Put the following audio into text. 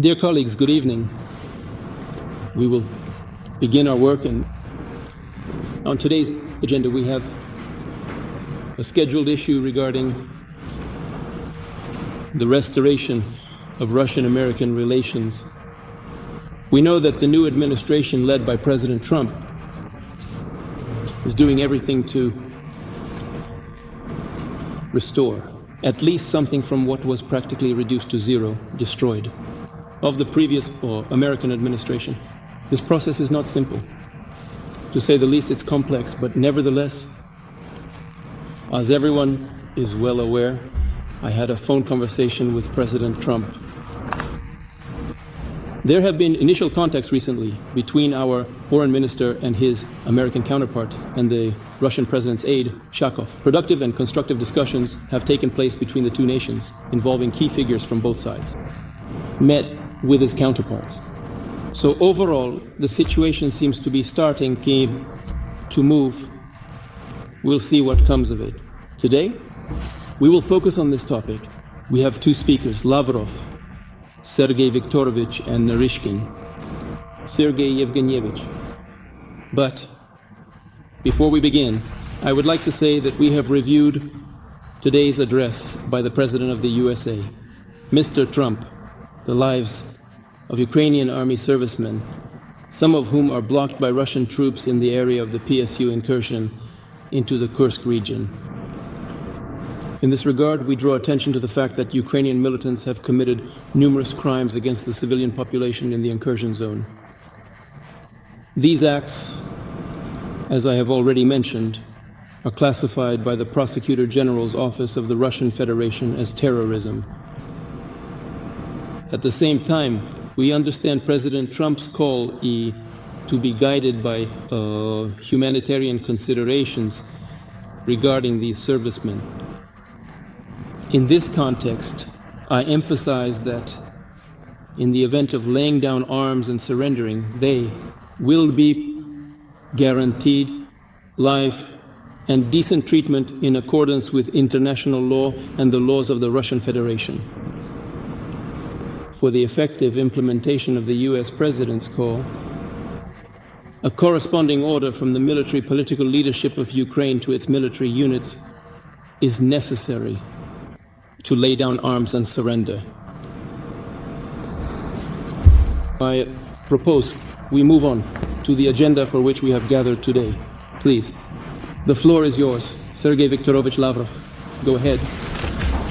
Dear colleagues, good evening. We will begin our work, and on today's agenda we have a scheduled issue regarding the restoration of Russian-American relations. We know that the new administration led by President Trump is doing everything to restore at least something from what was practically reduced to zero, destroyed, of the previous American administration. This process is not simple. To say the least, it's complex, but nevertheless, as everyone is well aware, I had a phone conversation with President Trump. There have been initial contacts recently between our foreign minister and his American counterpart and the Russian president's aide, Shakov. Productive and constructive discussions have taken place between the two nations, involving key figures from both sides, met with his counterparts. So overall, the situation seems to be starting to move. We'll see what comes of it. Today, we will focus on this topic. We have two speakers, Lavrov, Sergei Viktorovich, and Narishkin, Sergei Yevgenyevich. But before we begin, I would like to say that we have reviewed today's address by the President of the USA. Mr. Trump, the lives of Ukrainian army servicemen, some of whom are blocked by Russian troops in the area of the PSU incursion into the Kursk region. In this regard, we draw attention to the fact that Ukrainian militants have committed numerous crimes against the civilian population in the incursion zone. These acts, as I have already mentioned, are classified by the Prosecutor General's Office of the Russian Federation as terrorism. At the same time, we understand President Trump's call to be guided by humanitarian considerations regarding these servicemen. In this context, I emphasize that in the event of laying down arms and surrendering, they will be guaranteed life and decent treatment in accordance with international law and the laws of the Russian Federation. For the effective implementation of the US President's call, a corresponding order from the military political leadership of Ukraine to its military units is necessary to lay down arms and surrender. I propose we move on to the agenda for which we have gathered today. Please, the floor is yours. Sergei Viktorovich Lavrov, go ahead.